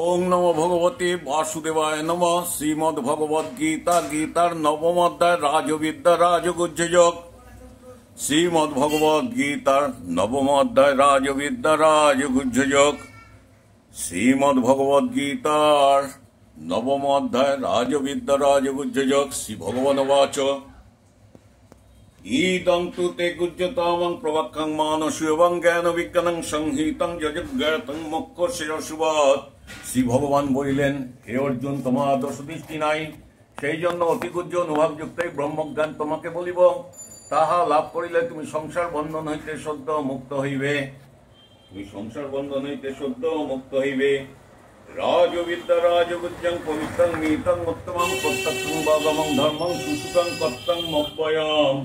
ওং নমো ভগবতে বাসুদেবায় নমঃ। শ্রীমদ্ ভগবদ্ গীতা গীতার নবম অধ্যায় রাজবিদ্যা রাজগুহ্যযোগ। শ্রীমদ্ ভগবদ্ গীতার নবম অধ্যায় রাজবিদ্যা রাজগুহ্যযোগ। শ্রীমদ্ ভগবদ্ গীতার নবম অধ্যায় রাজবিদ্যা রাজগুহ্যযোগ। শ্রী ভগবান বাচ ইদং তু তে গুহ্যতমং প্রবাক্যং মানসীয়ং জ্ঞান বিজ্ঞানং সংহিতং যজ্ঞাতং মোক্ষস্যশুভৎ। শ্রী ভগবান বলিলেন, হে অর্জুন, তোমার দোষদৃষ্টি নাই, সেই জন্য অতি গুহ্য অনুভবযুক্ত এই ব্রহ্মজ্ঞান তোমাকে বলিব। তাহা লাভ করিলে তুমি সংসার বন্ধন হইতে সদ্য মুক্ত হইবে। তুমি সংসার বন্ধন হইতে সদ্য মুক্ত হইবে। রাজবিদ্যা রাজগুহ্যং পবিত্রং মিতং উত্তমং প্রত্যক্ষং বাগমং ধর্মং সুসুখং কর্তং মব্বয়ম।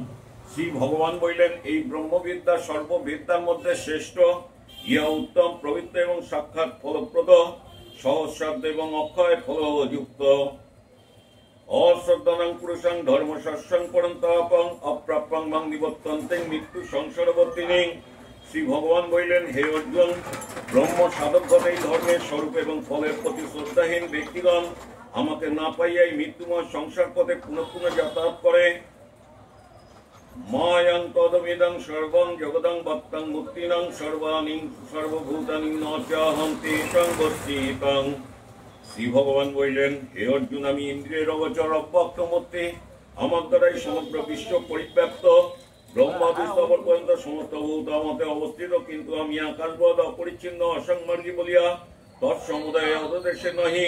শ্রী ভগবান বললেন, এই ব্রহ্মবিদ্যা সর্ববিদ্যার মধ্যে শ্রেষ্ঠ। ইহা উত্তম, পবিত্র এবং সাক্ষাৎ ফলপ্রদ, সহস্রাব্দ এবং অক্ষয় ফলযুক্ত। অশ্রদ্ধানং পুরুষং ধর্মশাস্ত্রং পরন্তাপং অপ্রাপ্যং মাং নিবর্তন্তে মৃত্যু সংসারবর্তিনী। শ্রী ভগবান বললেন, হে অর্জুন, ব্রহ্ম সাধকগণ এই ধর্মের স্বরূপ এবং ফলের প্রতি শ্রদ্ধাহীন ব্যক্তিগণ আমাকে না পাইয়াই মৃত্যুময় সংসার পথে পুনঃ পুনঃ যাতায়াত করে। মায়াং তদমিদং সর্বং জগদং ভক্তং মুক্তিনং সর্বাণি সর্বভূতানি ন চাহং তেষাং বর্তিতং। শ্রী ভগবান বললেন, হে অর্জুন, আমি ইন্দ্রিয়ের অগোচর অব্যক্ত মূর্তি, আমার দ্বারাই সমগ্র বিশ্ব পরিব্যাপ্ত। ব্রহ্মাদি স্থবর পর্যন্ত সমস্ত ভূত আমাতে অবস্থিত, কিন্তু আমি আকাশবৎ অপরিচ্ছিন্ন অসংমার্গী বলিয়া তৎসমুদায় অধদেশে নহি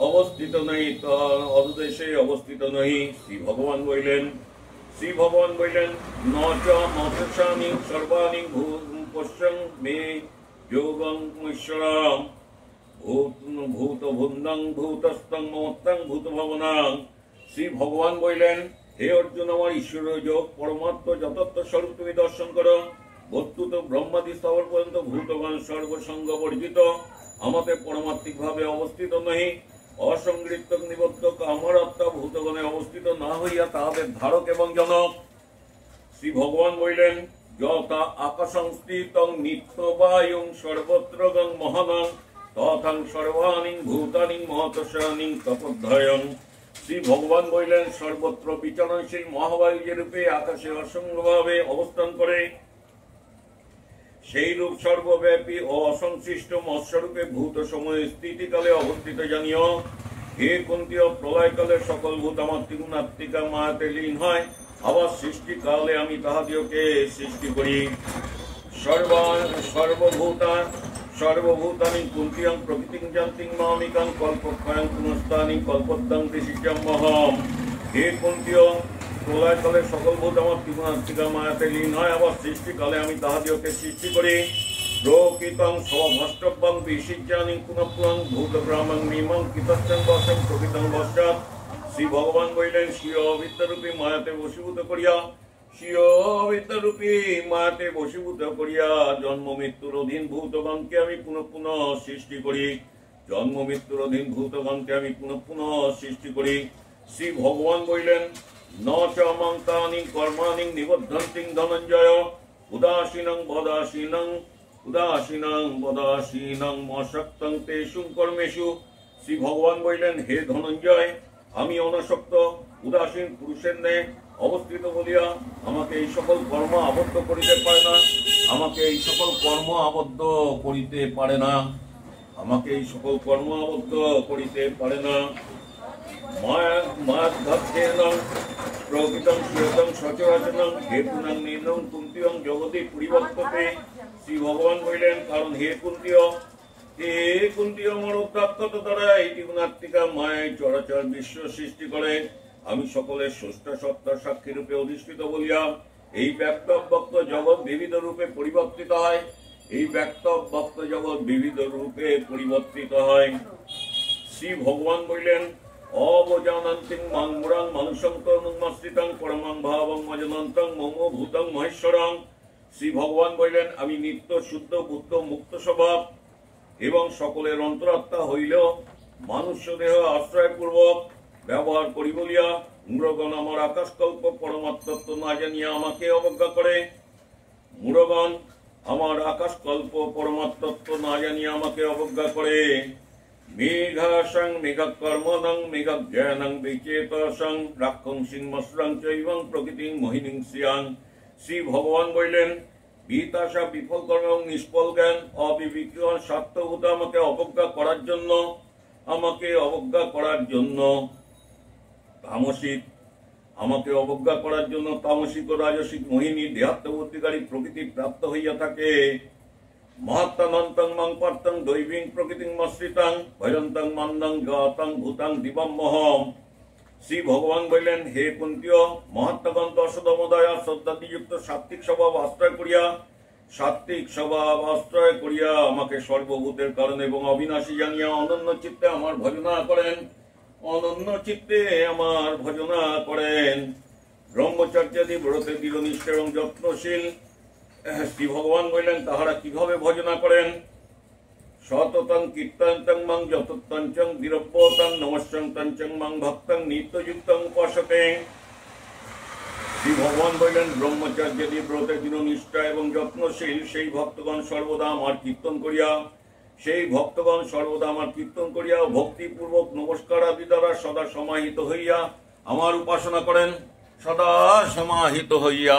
অবস্থিত নহি, অধদেশে অবস্থিত নহি। শ্রী ভগবান বললেন, ন চ মৎস্যামি সর্বাণি পশ্যং মে যোগং ঈশ্বরম ভূত ভুন্দং ভূতস্তং মমত্তং ভূত ভবনাং। শ্রী ভগবান বললেন, হে অর্জুন, আমার ঈশ্বরীয় যোগ পরমাত্ম যথার্থ স্বরূপ তুমি দর্শন করো। বস্তুত ব্রহ্মাদি স্থবর পর্যন্ত ভূতগণ সর্বসঙ্গ বর্জিত, আমাতে পরমাত্মিক ভাবে অবস্থিত নহি। অসংগৃহীত নিবদ্ধক আমার আত্মা ভূতগণে অবস্থিত না হইয়া তাহাদের ধারক এবং জনক। শ্রী ভগবান বললেন, যথা আকাশংস্থিতং নিত্যবায়ুং সর্বত্রগং মহানং তথাং সর্বাণি ভূতানি মহতস্যানি তপোধ্যায়ং। শ্রী ভগবান বললেন, সর্বত্র বিচরণশীল মহাবায়ু যে রূপে আকাশে অসংখ্যভাবে অবস্থান করে, সেই রূপ সর্বব্যাপী ও অসংশ্লিষ্ট মৎস্যরূপে ভূত সময়ে স্থিতিকালে অবস্থিত জানিও। হে কুন্তীয়, প্রলয়কালে সকল ভূত আমার ত্রিগুণাত্মিকা মায়াতে লীন হয়, আবার সৃষ্টিকালে আমি তাহাদিওকে সৃষ্টি করি। সর্বভূতানি কুন্তীয়ং প্রকৃতিং জান্তিং মামিকাং কল্পক্ষয়ং পুনস্তানি কল্পদ্দাং দেশিজম্মহম। হে কুন্তীয়, প্রলয়কালে সকল ভূত আমার ত্রিগুণাত্মিকা মায়াতে লীন হয়, আবার সৃষ্টিকালে আমি তাহাদিওকে সৃষ্টি করি। প্রকৃতং স্বভষ্টব্যং বিসিজ্যানি পুনঃপুনঃ ভূতগ্রামং নিমং কৃতচ্ছং বশং প্রকৃতং বশ্চাৎ। শ্রী ভগবান বললেন, স্বীয় অবিদ্যারূপী মায়াতে বশীভূত করিয়া জন্ম মৃত্যুর অধীন ভূতগণকে আমি পুনঃ পুনঃ সৃষ্টি করি। শ্রী ভগবান বললেন, ন চ মাং তানি কর্মাণি নিবদ্ধন্তি ধনঞ্জয় উদাসীনং বদাসীনং মশক্তং তেষু কর্মেষু। শ্রী ভগবান বললেন, হে ধনঞ্জয়, আমি অনাসক্ত উদাসীন পুরুষের ন্যায় অবস্থিত বলিয়া আমাকে এই সকল কর্ম আবদ্ধ করিতে পারে না। প্রকৃতং শ্রীয়তং সচরাচরং হেতুনাং নির্ণং কুন্তীয়ং জগতে পরিবর্ততে। শ্রী ভগবান বললেন, কারণ হে কুন্তীয় আমার অত্যাত্মতা দ্বারা এই ত্রিগুণাত্মিকা মায়ায় চরাচর বিশ্ব সৃষ্টি করে। আমি সকলের স্রষ্টা সত্তা সাক্ষী রূপে অধিষ্ঠিত বলিয়া এই ব্যক্ত অব্যক্ত জগৎ বিবিধ রূপে পরিবর্তিত হয়। শ্রী ভগবান বললেন, অবজানন্তিং মাং মুরাং মানুষং তনুমাশ্রিতং পরমাং ভাবং মজনন্তং মম ভূতং মহেশ্বরং। শ্রী ভগবান বললেন, আমি নিত্য শুদ্ধ বুদ্ধ মুক্ত স্বভাব এবং সকলের অন্তরাত্মা হইলেও মানুষ্য দেহ আশ্রয়পূর্বক ব্যবহার করি বলিয়া মূঢ়গণ আমার আকাশকল্প পরমাত্মত্ব না জানিয়া আমাকে অবজ্ঞা করে। মূঢ়গণ আমার আকাশকল্প পরমাত্মত্ব না জানিয়ে আমাকে অবজ্ঞা করে। মেঘাসং মেঘকর্মণং মেঘজ্ঞানং বিচেতসং রাক্ষসিং মস্রং চৈবং প্রকৃতিং মোহিনীং শ্রিয়াং। শ্রী ভগবান বললেন, বিতাশা বিফল কর্ম এবং নিষ্ফল জ্ঞান অবিবিক্রিয় স্বার্থভূত আমাকে অবজ্ঞা করার জন্য তামসিক ও রাজসিক মোহিনী দেহাত্মবুদ্ধিকারী প্রকৃতি প্রাপ্ত হইয়া থাকে। মহাত্মানন্তং মাং পার্থং দৈবীং প্রকৃতিং মশ্রিতাং ভয়ন্তং মান্দং গাতং ভূতাং দিবম্মহম। শ্রী ভগবান বললেন, হে কুন্তীয়, মহাত্মাগণ দশদমদয়া শ্রদ্ধাদিযুক্ত সাত্ত্বিক স্বভাব আশ্রয় করিয়া আমাকে সর্বভূতের কারণ এবং অবিনাশী জানিয়া অনন্য চিত্তে আমার ভজনা করেন। ব্রহ্মচর্যাদি ব্রতে দৃঢ়নিষ্ঠ এবং যত্নশীল। শ্রী ভগবান বললেন, তাহারা কিভাবে ভজনা করেন? সততং কীর্তনতং মাং যততঞ্চং দীরব্যতং নমস্যং তঞ্চং মাং ভক্তং নিত্যযুক্তং উপাসতে। শ্রী ভগবান বললেন, ব্রহ্মচর্যাদি ব্রতে দৃঢ়নিষ্ঠা এবং যত্নশীল সেই ভক্তগণ সর্বদা আমার কীর্তন করিয়া ভক্তিপূর্বক নমস্কার আদি দ্বারা সদা সমাহিত হইয়া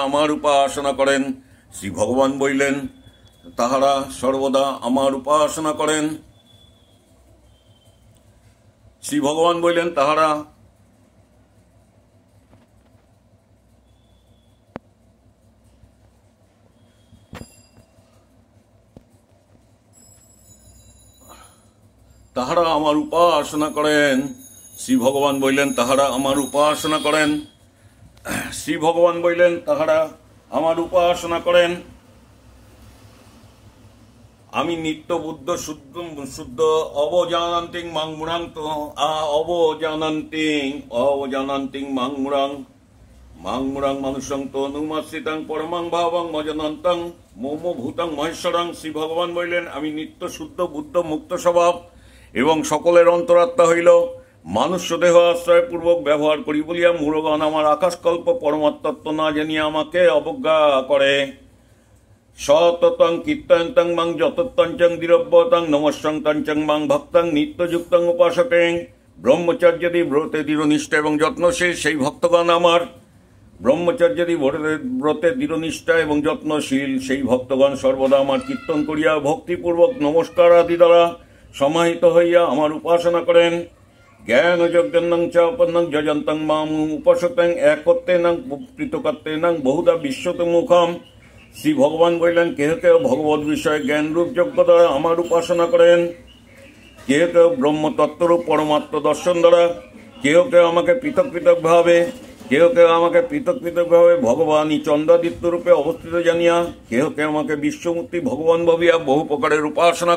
আমার উপাসনা করেন। শ্রী ভগবান বললেন, তাহারা সর্বদা আমার উপাসনা করেন। শ্রী ভগবান বললেন, তাহারা আমার উপাসনা করেন। শ্রী ভগবান বললেন, তাহারা আমার উপাসনা করেন। শ্রী ভগবান বললেন, তাহারা আমার উপাসনা করেন। আমি নিত্য বুদ্ধ শুদ্ধ অবজানান্তিং মাং মুরাং মানুষং তনুমাশ্রিতাং পরমাং ভাবং মজনন্তং মোমো ভূতং মহেশ্বরং। শ্রী ভগবান বললেন, আমি নিত্য শুদ্ধ বুদ্ধ মুক্ত স্বভাব এবং সকলের অন্তরাত্মা হইল মানুষ্য দেহ আশ্রয় পূর্বক ব্যবহার করি বলিয়া মূঢ়গণ আমার আকাশকল্প পরমাত্মত্ব না জানিয়া আমাকে অবজ্ঞা করে। সততং কীর্তয়ন্তং মাং যততঞ্চং দীরব্যতং নমস্যং তঞ্চং মাং ভক্তং নিত্যযুক্তং উপাসতে। ব্রহ্মচর্যাদি ব্রতে দৃঢ়নিষ্ঠা এবং যত্নশীল সেই ভক্তগণ সর্বদা আমার কীর্তন করিয়া ভক্তিপূর্বক নমস্কার আদি দ্বারা সমাহিত হইয়া আমার উপাসনা করেন। জ্ঞান যজ্ঞান্নং চ অপন্নং যজন্তং মাম উপাসতেং একত্বেনং পৃথকত্বেনং বহুধা বিশ্বতমুখম। শ্রী ভগবান বললেন, কেহ কেহ ভগবত বিষয়ে জ্ঞানরূপ যজ্ঞ দ্বারা আমার উপাসনা করেন, কেহ কেহ ব্রহ্মতত্ত্বরূপ পরমাত্ম দর্শন দ্বারা, কেহ কেহ আমাকে পৃথক পৃথকভাবে ভগবানই চন্দ্রাদিত্য রূপে অবস্থিত জানিয়া, কেহ কেহ আমাকে বিশ্বমূর্তি ভগবান ভাবিয়া বহু প্রকারের উপাসনা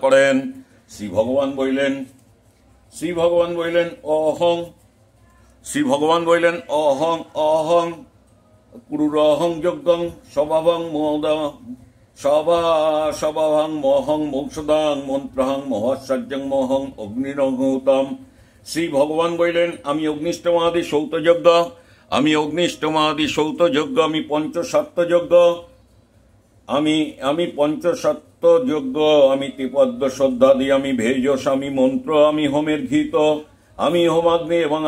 করেন, শ্রী ভগবান বললেন, অহং পুরুরহং যজ্ঞং স্বভাবং মহং মোক্ষদাং মন্ত্রহং মহাশ্চর্যং মহং অগ্নিরহূতম। শ্রী ভগবান বললেন, আমি অগ্নিষ্টমাদি সৌত যজ্ঞ, আমি পঞ্চসত্য যজ্ঞ, আমি ত্রিপদ্য শ্রদ্ধাদি, আমি ভেষজ, আমি মন্ত্র, আমি হোমের ঘৃত, আমি হোমাগ্নি এবং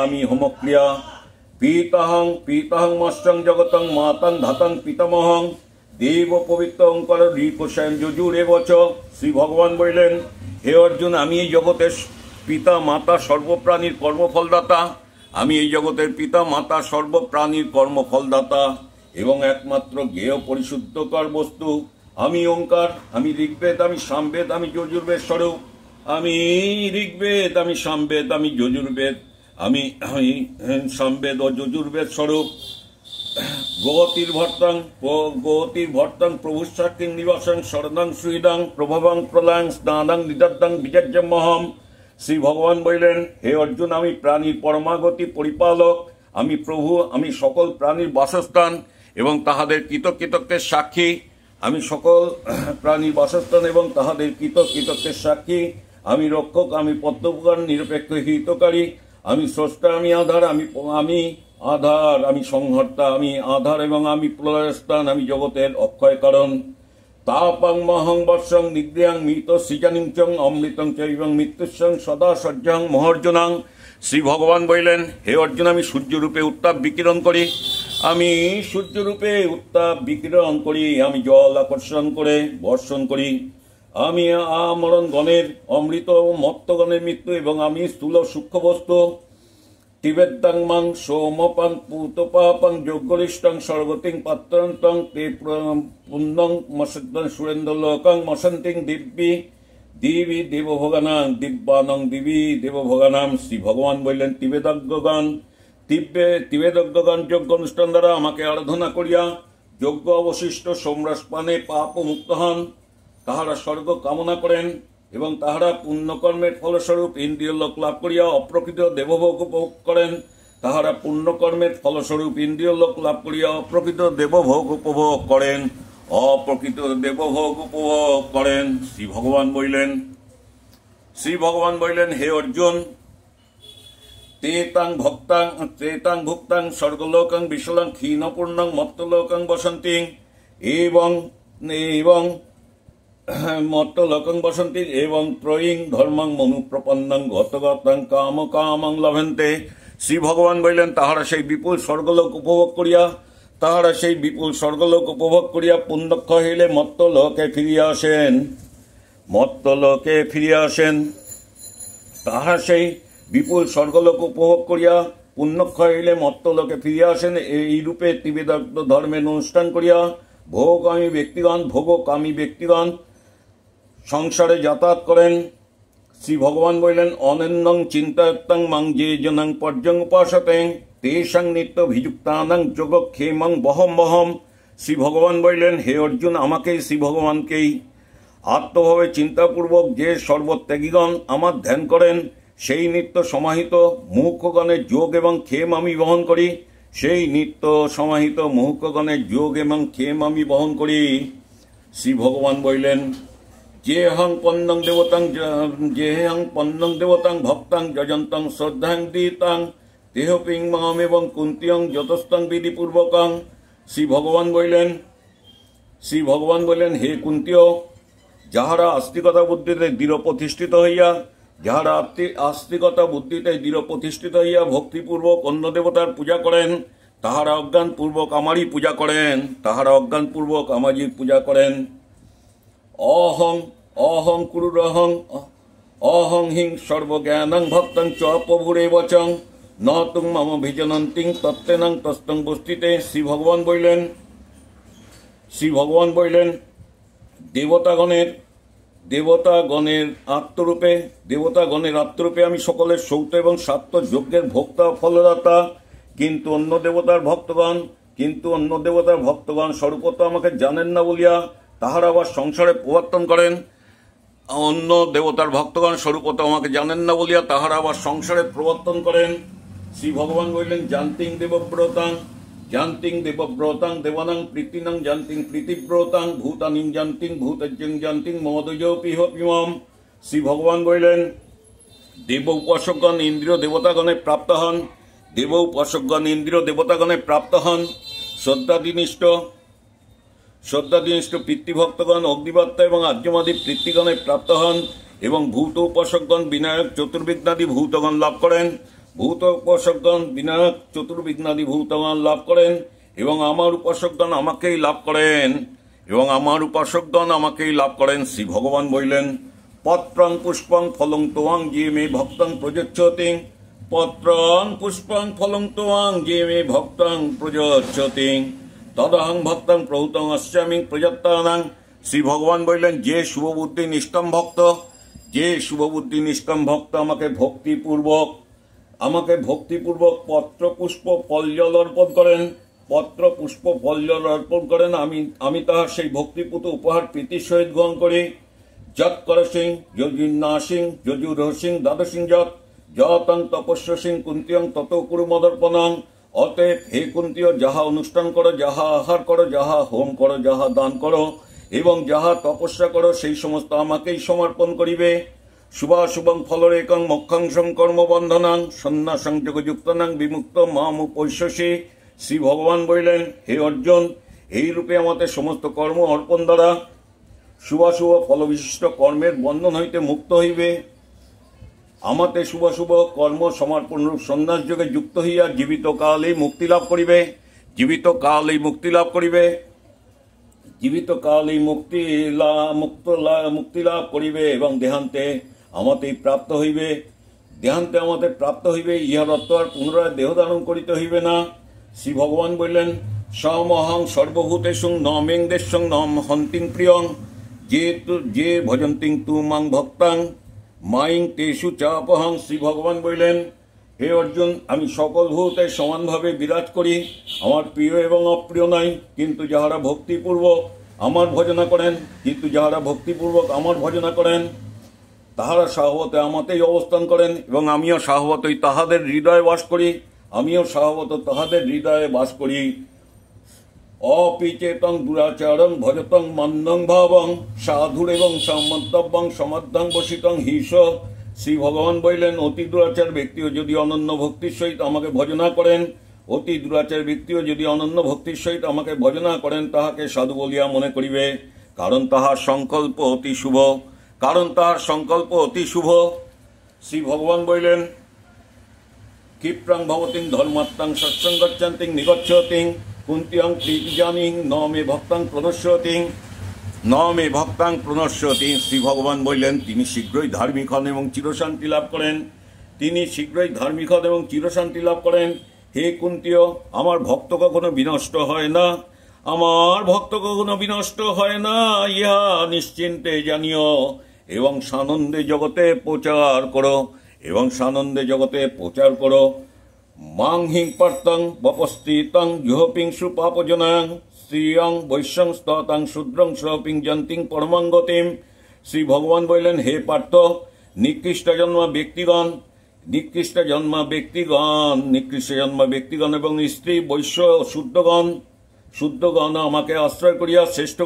আমি হোমক্রিয়া, পীতাহং মৎস্যং জগতং মাতং ধাতং পিতামহং দেব পবিত্র ওঙ্কার ঋকোশায়ন যজুরে বচ। শ্রী ভগবান বললেন, হে অর্জুন, আমি এই জগতের পিতা মাতা সর্বপ্রাণীর কর্মফলদাতা এবং একমাত্র জ্ঞেয় পরিশুদ্ধকর বস্তু। আমি ওঙ্কার, আমি ঋগ্বেদ, আমি সামবেদ, আমি যজুর্বেদ স্বরূপ। আমি সামবেদ ও যজুর্বেদ স্বরূপ। গতির ভর্তাং প্রভুসাক্ষিং নিবাসং শরণাং সুহৃদাং প্রভবং প্রলয়ং স্নানাং নিদত্তাং বিজজ্যমহম। শ্রী ভগবান বললেন, হে অর্জুন, আমি প্রাণীর পরমাগতি পরিপালক, আমি প্রভু, আমি সকল প্রাণীর বাসস্থান এবং তাহাদের কৃতকৃত্যের সাক্ষী। আমি রক্ষক, আমি পদ্মোপকার নিরপেক্ষ হিতকারী, আমি স্রষ্টা, আমি আধার, আমি আধার, আমি সংহর্তা, আমি আধার এবং আমি প্রলয়স্থান, আমি জগতের অক্ষয় কারণ। তাপাং মহং বর্ষং নিগ্রিয়াং মৃত সৃজানিং অমৃতং চৈবং মৃত্যুসং সদা সজ্জাং মহর্জুনাং। শ্রী ভগবান বললেন, হে অর্জুন, আমি সূর্যরূপে উত্তাপ বিকিরণ করি, আমি সূর্যরূপে উত্তাপ বিকিরণ করি, আমি জল আকর্ষণ করে বর্ষণ করি, আমি আমরণ গণের অমৃত ও মত্তগণের মৃত্যু, এবং আমি স্থূল সূক্ষ্ম বস্তু। তিবেদ্দাং মাং সোমপাং পুতপাপং যোগ্যরিষ্টং স্বর্গতিং পাত্রন্তং তে পুণ্যং মসদ্দং সুরেন্দ্রলোকং মসন্তিং দিবি দেবভোগানাং দিব্যানং দিবি দেবভোগানাম। শ্রী ভগবান বললেন, তিবেদজ্ঞগণ যোগ্য অনুষ্ঠান দ্বারা আমাকে আরাধনা করিয়া যোগ্য অবশিষ্ট সোমরস পানে পাপ মুক্ত হন। তাহারা স্বর্গ কামনা করেন এবং তাহারা পুণ্যকর্মের ফলস্বরূপ ইন্দ্রিয় লোক লাভ করিয়া অপ্রকৃত দেবভোগ উপভোগ করেন। তাহারা পুণ্যকর্মের ফলস্বরূপ ইন্দ্রিয় লোক লাভ করিয়া অপ্রকৃত দেবভোগ উপভোগ করেন, অপ্রকৃত দেবভোগ উপভোগ করেন। শ্রী ভগবান বললেন, হে অর্জুন, তেতাং ভুক্তাং স্বর্গলোকং বিশালং ক্ষীণপূর্ণং মত্তলোকং বসন্তিং এবং ত্রয়ীং ধর্মং মনুপ্রপন্নং গতগতং কামং লভন্তে। শ্রী ভগবান বললেন, তাহারা সেই বিপুল স্বর্গলোক উপভোগ করিয়া পুণ্যক্ষয় হইলে মত্তলোকে ফিরিয়া আসেন। তাহারা সেই বিপুল স্বর্গলোক উপভোগ করিয়া পুণ্যক্ষয় হইলে মত্তলোকে ফিরিয়া আসেন। এই রূপে ত্রিবেদার্থ ধর্মের অনুষ্ঠান করিয়া ভোগকামী ব্যক্তিগণ সংসারে যাতায়াত করেন। শ্রী ভগবান বললেন, অনন্যং চিন্তায়ত্তং মাং যে জনং পর্যং উপাসতে তেষাং নিত্য ভিযুক্তানাং যোগক্ষেমং বহম। শ্রী ভগবান বললেন, হে অর্জুন, আমাকেই, শ্রী ভগবানকেই আত্মভাবে চিন্তাপূর্বক যে সর্বত্যাগীগণ আমার ধ্যান করেন, সেই নিত্য সমাহিত মুহুক্ষগণের যোগ এবং ক্ষেম আমি বহন করি। শ্রী ভগবান বললেন, যেহং পন্নং দেবতাং ভক্তাং যজন্তং শ্রদ্ধাং দীতাং তেহপিং মাম এবং কুন্তিয়ং যতস্তং বিধিপূর্বকং। শ্রী ভগবান বললেন, হে কুন্তীয়, যাহারা আস্তিকতা বুদ্ধিতে দৃঢ় প্রতিষ্ঠিত হইয়া ভক্তিপূর্বক অন্য দেবতার পূজা করেন, তাহারা অজ্ঞানপূর্বক আমারই পূজা করেন। অহং কুরুরহং অহং হিং সর্বজ্ঞানং ভক্তং চ প্রভুরেব চং ন তুং মম ভিজনন্তিং তত্ত্বেনং তস্তং বস্তিতে। শ্রী ভগবান বললেন, দেবতাগণের আত্মরূপে আমি সকলের সৌত এবং সাত্য যজ্ঞের ভোক্তা ফলদাতা, কিন্তু অন্য দেবতার ভক্তগণ স্বরূপত আমাকে জানেন না বলিয়া তাহারা আবার সংসারে প্রবর্তন করেন। শ্রী ভগবান বললেন, জান্তিং দেবব্রতাং দেবানাং প্রীতিনাং জান্তিং প্রীতিব্রতাং ভূতানিং জান্তিং ভূতজ্ঞং জান্তিং মহোদয়োপিহ পিমাম। শ্রী ভগবান বললেন, দেব উপাসকগণ ইন্দ্রিয় দেবতাগণে প্রাপ্ত হন। শ্রদ্ধাদিনিষ্ঠ পিতৃভক্তগণ অগ্নিবার্তা এবং আর্যমাদি পিতৃগণে প্রাপ্ত হন, এবং ভূত উপাসকগণ বিনায়ক চতুর্বিঘ্নাদি ভূতগণ লাভ করেন, এবং আমার উপাসকগণ আমাকেই লাভ করেন। শ্রী ভগবান বললেন, পত্রং পুষ্পং ফলং তোয়াং যে মে ভক্তং প্রযচ্ছতি তদহং ভক্তং প্রভূতং অস্যামি প্রযত্তানাং। শ্রী ভগবান বললেন, যে শুভবুদ্ধি নিষ্কাম ভক্ত আমাকে ভক্তিপূর্বক পত্র পুষ্প ফল জল অর্পণ করেন, আমি তাহার সেই ভক্তিপূত উপহার প্রীতির সহিত গ্রহণ করি। যৎ করসিং যজুর্নাসিং যজুরহসিং দ্বাদশিং যতং তপস্য সিং কুন্তিয়ং তত কুরু মদর্পণং। অতএব হে কুন্তীয়, যাহা অনুষ্ঠান করো, যাহা আহার করো, যাহা হোম করো, যাহা দান করো এবং যাহা তপস্যা করো, সেই সমস্ত আমাকেই সমর্পণ করিবে। শুভাশুভং ফলরেকং মোক্ষাংশং কর্মবন্ধনাং সন্ন্যাসং যোগযুক্তানাং বিমুক্ত মামুপৈষ্যসি। শ্রী ভগবান বললেন, হে অর্জুন, এই রূপে আমাদের সমস্ত কর্ম অর্পণ দ্বারা শুভাশুভ ফলবিশিষ্ট কর্মের বন্ধন হইতে মুক্ত হইবে। আমাতে শুভাশুভ কর্ম সমর্পণরূপ সন্ন্যাস যোগে যুক্ত হইয়া জীবিত কালেই মুক্তি লাভ করিবে। জীবিত কালেই মুক্তি লাভ করিবে। জীবিত কালেই মুক্তি লাভ করিবে এবং দেহান্তে আমাতেই প্রাপ্ত হইবে। দেহান্তে আমাদের প্রাপ্ত হইবে, ইহার অর্থ আর পুনরায় দেহ ধারণ করিতে হইবে না। শ্রী ভগবান বললেন, সমহং সর্বভূতেষু ন মেং দেশং ন হন্তিং প্রিয়ং যে ভজন্তিং তু মাং ভক্তাং মাইং তেষু চাপহং। শ্রী ভগবান বললেন, হে অর্জুন, আমি সকল ভূতে সমানভাবে বিরাজ করি। আমার প্রিয় এবং অপ্রিয় নাই, কিন্তু যাহারা ভক্তিপূর্বক আমার ভজনা করেন তাহারা স্বভাবতই আমাতেই অবস্থান করেন এবং আমিও স্বভাবতই তাহাদের হৃদয়ে বাস করি। অপিচেতং দুরাচারং ভজতং মন্দং ভাবং সাধুর এবং সমন্তব্যং সমর্ধং বসিতং হিস। শ্রী ভগবান বললেন, অতি দুরাচার ব্যক্তিও যদি অনন্য ভক্তির সহিত আমাকে ভজনা করেন তাহাকে সাধু বলিয়া মনে করিবে, কারণ তাহার সংকল্প অতি শুভ। শ্রী ভগবান বললেন, ক্ষিপ্রাং ভবতিং ধর্মাত্মাং সৎসঙ্গচ্ছন্তিং নিগচ্ছতিং কুন্তিয়াং প্রীতিজানিং ন মে ভক্তাং প্রণশ্যতি। শ্রী ভগবান বললেন, তিনি শীঘ্রই ধার্মিক হন এবং চিরশান্তি লাভ করেন। হে কুন্তীয়, আমার ভক্ত কখনো বিনষ্ট হয় না, ইহা নিশ্চিন্তে জানিও এবং সানন্দে জগতে প্রচার করো। মাং হিং পার্তং বপস্তিতং জুহপিংসু পাপজনাং শ্রিয়ং বৈশ্যং স্ততাং শূদ্রং শ্রপিং জন্তিং পরমাং গতিম। শ্রী ভগবান বললেন, হে পার্থ, নিকৃষ্ট জন্মা ব্যক্তিগণ এবং স্ত্রী বৈশ্য শুদ্ধগণ আমাকে আশ্রয় করিয়া শ্রেষ্ঠ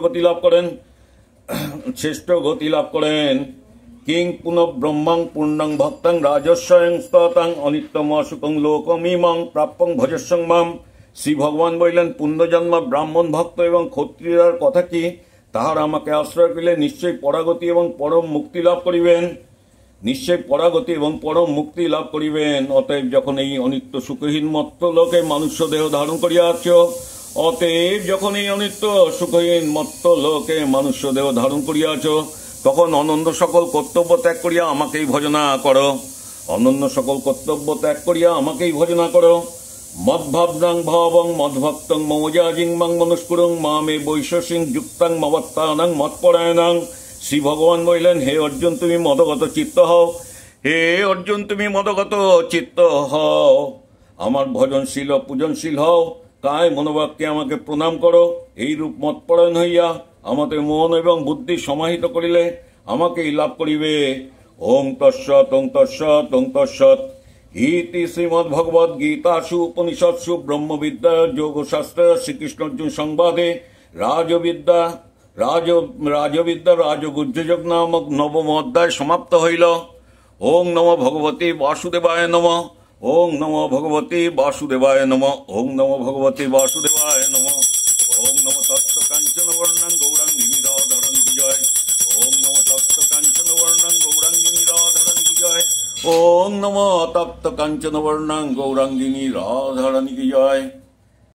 গতি লাভ করেন। কিং পুনঃ ব্রহ্মাং পূর্ণং ভক্তাং রাজস্বয়ং স্ততাং অনিত্যম অসুখং লোকমিমং প্রাপ্যং ভজস্বং মাম। শ্রী ভগবান বললেন, পুণ্যজন্মা ব্রাহ্মণ ভক্ত এবং ক্ষত্রিয়র কথা কি? তাহারা আমাকে আশ্রয় করিলে নিশ্চয়ই পরাগতি এবং পরম মুক্তি লাভ করিবেন। অতএব যখন এই অনিত্য সুখহীন মত্ত লোকে মানুষ্য দেহ ধারণ করিয়াছ, তখন অনন্য সকল কর্তব্য ত্যাগ করিয়া আমাকেই ভজনা করো। মদ্ভাবনাং ভাবং মদ্ভক্তং মমজাজিং মাং মনুষ্কুরং মামে বৈশ্বসিং যুক্তাং মবত্তানাং মৎপরায়ণাং। শ্রী ভগবান বললেন, হে অর্জুন, তুমি মদগত চিত্ত হও, আমার ভজনশীল ও পূজনশীল হও, কায় মনোবাক্যে আমাকে প্রণাম করো। এইরূপ মৎপরায়ণ হইয়া আমাদের মন এবং বুদ্ধি সমাহিত করিলে আমাকেই লাভ করিবে। ওং তৎসৎ ইতি শ্রীমদ্ভগবদ গীতাসু উপনিষৎসু ব্রহ্মবিদ্যা যোগশাস্ত্র শ্রীকৃষ্ণ অর্জুন সংবাদে রাজবিদ্যা রাজগুহ্যযোগ নামক নবম অধ্যায় সমাপ্ত হইল। ওং নমো ভগবতে বাসুদেবায় নমঃ। ওং নমো ভগবতে বাসুদেবায় নমঃ। ওং নমো ভগবতে বাসুদেবায় নমঃ। ওং নমো তপ্ত কাঞ্চন বর্ণাং গৌরাঙ্গিনী রাধারণী কি জয়। ওং নমো তপ্ত কাঞ্চন বর্ণাং গৌরাঙ্গিনী রাধারণী কি জয়। ওং নমো তপ্ত কাঞ্চন বর্ণাং গৌরাঙ্গিনী রাধারণী কি জয়।